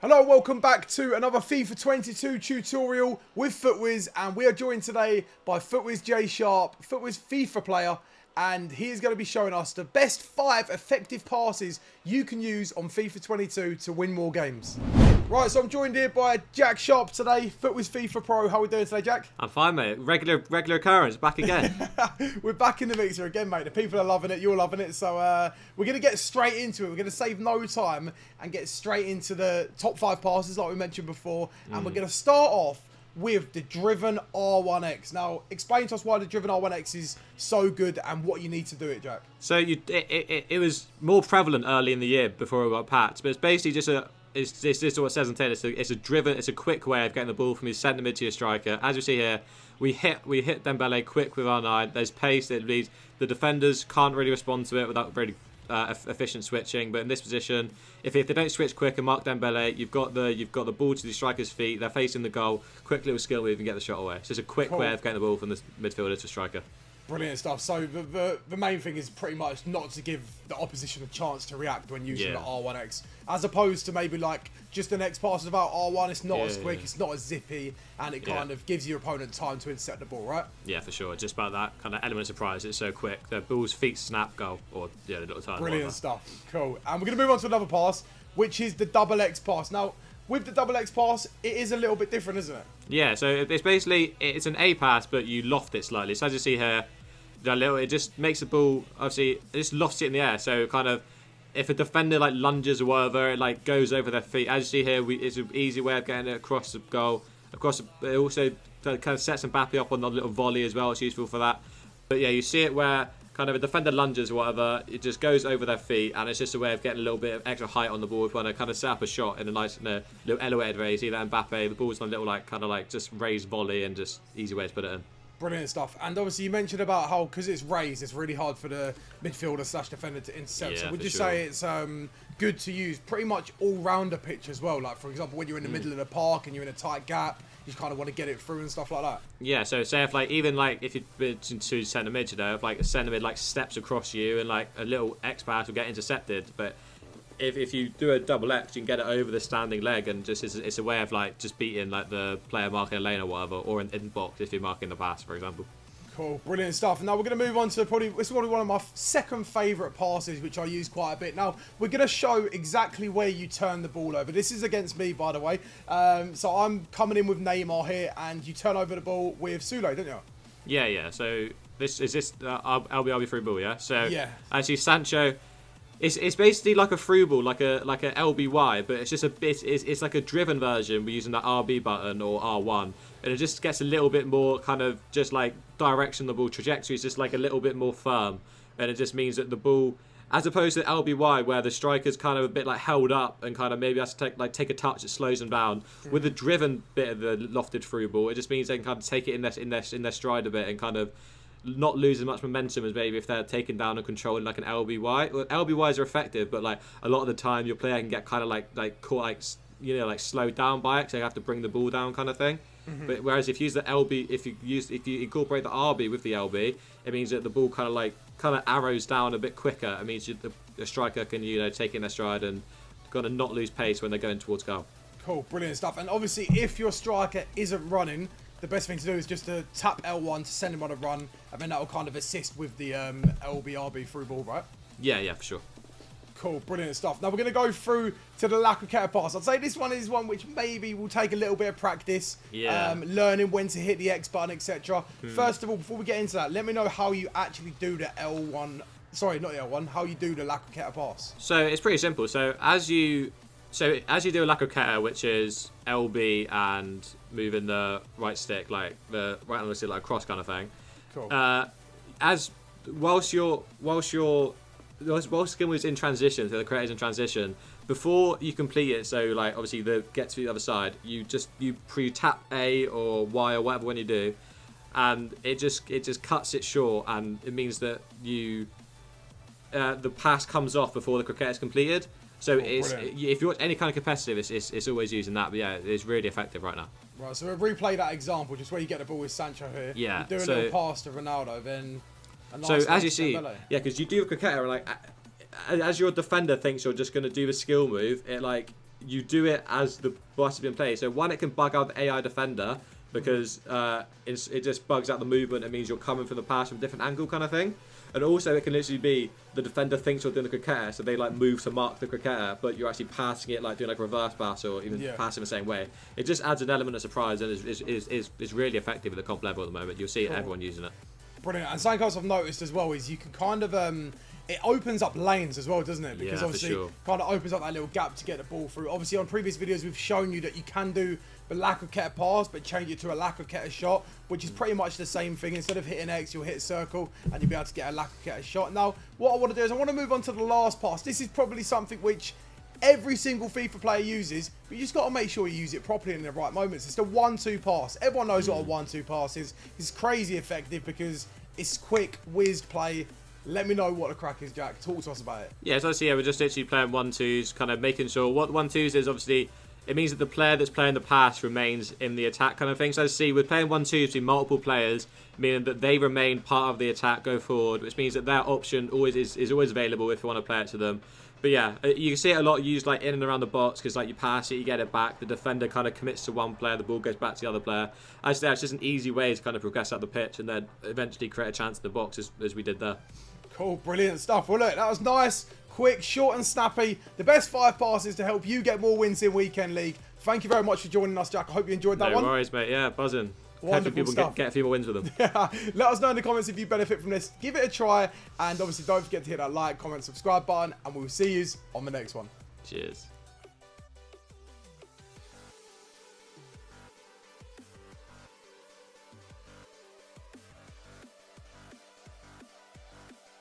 Hello, welcome back to another FIFA 22 tutorial with FUTWIZ, and we are joined today by FUTWIZ JSharp, FUTWIZ FIFA player, and he is going to be showing us the best 5 effective passes you can use on FIFA 22 to win more games. Right, so I'm joined here by Jack Sharp today, FUTWIZ FIFA Pro. How are we doing today, Jack? I'm fine, mate. Regular occurrence, back again. We're back in the mixer again, mate. The people are loving it, you're loving it, so we're going to get straight into it. We're going to save no time and get straight into the top 5 passes like we mentioned before, and we're going to start off with the driven R1X. Now, explain to us why the driven R1X is so good and what you need to do it, Jack. So it was more prevalent early in the year before it got patched, but it's basically just this is what it says on tin. It's a quick way of getting the ball from your centre mid to your striker. As you see here, we hit Dembele quick with R9. There's pace. It leads the defenders can't really respond to it without really efficient switching. But in this position, if they don't switch quick and mark Dembele, you've got the ball to the striker's feet. They're facing the goal. Quick little skill move and get the shot away. So it's a quick way of getting the ball from the midfielder to striker. Brilliant stuff. So the main thing is pretty much not to give the opposition a chance to react when using the R1X, as opposed to maybe like just the next pass without R1. It's not as quick, it's not as zippy, and it kind of gives your opponent time to intercept the ball, right? Yeah, for sure. Just about that kind of element of surprise. It's so quick. The ball's feet snap, goal, or the little time. Brilliant stuff. Cool. And we're going to move on to another pass, which is the double X pass. Now, with the double X pass, it is a little bit different, isn't it? Yeah, so it's basically, it's an A pass, but you loft it slightly. So as you see here, it just makes the ball, obviously, it just lofts it in the air. So kind of, if a defender like lunges or whatever, it like goes over their feet. As you see here, it's an easy way of getting it across the goal. It also kind of sets Mbappe up on the little volley as well. It's useful for that. But yeah, you see it where kind of a defender lunges or whatever, it just goes over their feet, and it's just a way of getting a little bit of extra height on the ball when I kind of set up a shot in a nice little elevated way. You see that Mbappe, the ball's on a little like kind of like just raised volley and just easy way to put it in. Brilliant stuff. And obviously you mentioned about how, because it's raised, it's really hard for the midfielder / defender to intercept. So would you say it's good to use pretty much all round the pitch as well? Like, for example, when you're in the middle of the park and you're in a tight gap, you kind of want to get it through and stuff like that? Yeah, so say if like, even like if you're to centre mid, you know, if like a centre mid like steps across you and like a little X pass will get intercepted, but if you do a double X, you can get it over the standing leg, and just it's a way of like just beating like the player marking a lane or whatever, or in box if you're marking the pass, for example. Cool, brilliant stuff. Now we're going to move on to this is probably one of my second favourite passes, which I use quite a bit. Now we're going to show exactly where you turn the ball over. This is against me, by the way. So I'm coming in with Neymar here, and you turn over the ball with Sule, don't you? Yeah. So this LB through ball, yeah. So actually Sancho. It's basically like a through ball, like a LBY, but it's just a bit. It's like a driven version. We're using the RB button or R1, and it just gets a little bit more kind of just like direction. The ball trajectory is just like a little bit more firm, and it just means that the ball, as opposed to LBY where the striker's kind of a bit like held up and kind of maybe has to take a touch that slows them down. With the driven bit of the lofted through ball, it just means they can kind of take it in their stride a bit and kind of not losing much momentum as maybe if they're taken down and controlling like an LBY. Well, LBYs are effective, but like a lot of the time your player can get kind of like caught, like, you know, like slowed down by it, so you have to bring the ball down kind of thing. But whereas if you use the LB, if you incorporate the RB with the LB, it means that the ball kind of arrows down a bit quicker. It means the striker can, you know, take in their stride and kind of not lose pace when they're going towards goal. Cool, brilliant stuff. And obviously if your striker isn't running, the best thing to do is just to tap L1 to send him on a run, and then that will kind of assist with the LB/RB through ball, right? Yeah, for sure. Cool, brilliant stuff. Now we're going to go through to the Lakueta pass. I'd say this one is one which maybe will take a little bit of practice, learning when to hit the X button, etc. First of all, before we get into that, let me know how you actually do the L1. Sorry, not the L1. How you do the Lakueta pass. So it's pretty simple. So as you do a Lakueta, which is LB and moving the right stick, like the right hand stick, like cross kind of thing. Cool. Whilst skill was in transition, so the creator's in transition, before you complete it, so like obviously get to the other side, you pre-tap A or Y or whatever when you do, and it just cuts it short, and it means that the pass comes off before the cricket is completed. So if you want any kind of competitive, it's always using that. But yeah, it's really effective right now. Right, so we'll replay that example, just where you get the ball with Sancho here. Yeah. You do a little pass to Ronaldo, then a nice so as you see, Dembele. yeah, because you do a cricket, like as your defender thinks you're just going to do the skill move, it like you do it as the boss has been played. So one, it can bug out the AI defender because it just bugs out the movement. It means you're coming from the pass from a different angle kind of thing. And also it can literally be the defender thinks you're doing a cricketer, so they like move to mark the cricketer, but you're actually passing it like doing like a reverse pass or even passing the same way. It just adds an element of surprise and is really effective at the comp level at the moment. You'll see everyone using it. Brilliant. And something else I've noticed as well is you can kind of it opens up lanes as well, doesn't it? Because obviously kind of opens up that little gap to get the ball through. Obviously on previous videos we've shown you that you can do the lack of ketter pass but change it to a lack of ketter shot, which is pretty much the same thing. Instead of hitting X, you'll hit circle and you'll be able to get a lack of ketter shot. Now what I want to do is I want to move on to the last pass. This is probably something which every single FIFA player uses, but you just got to make sure you use it properly in the right moments. It's the 1-2 pass. Everyone knows what a 1-2 pass is. It's crazy effective because it's quick, whizzed play. Let me know what the crack is, Jack. Talk to us about it. Yeah, so obviously, we're just literally playing 1-2s, kind of making sure what 1-2s is. Obviously, it means that the player that's playing the pass remains in the attack kind of thing. So see, we're playing 1-2s between multiple players, meaning that they remain part of the attack, go forward, which means that their option always is always available if you want to play it to them. But yeah, you can see it a lot used like in and around the box because like you pass it, you get it back. The defender kind of commits to one player, the ball goes back to the other player. As that's just an easy way to kind of progress up the pitch and then eventually create a chance in the box as we did there. Cool, brilliant stuff. Well, look, that was nice, quick, short and snappy. The best 5 passes to help you get more wins in Weekend League. Thank you very much for joining us, Jack. I hope you enjoyed that one. No worries, mate. Yeah, buzzing. Wonderful people stuff. Get a few more wins with them. Yeah. Let us know in the comments if you benefit from this. Give it a try. And obviously, don't forget to hit that like, comment, subscribe button. And we'll see you on the next one. Cheers.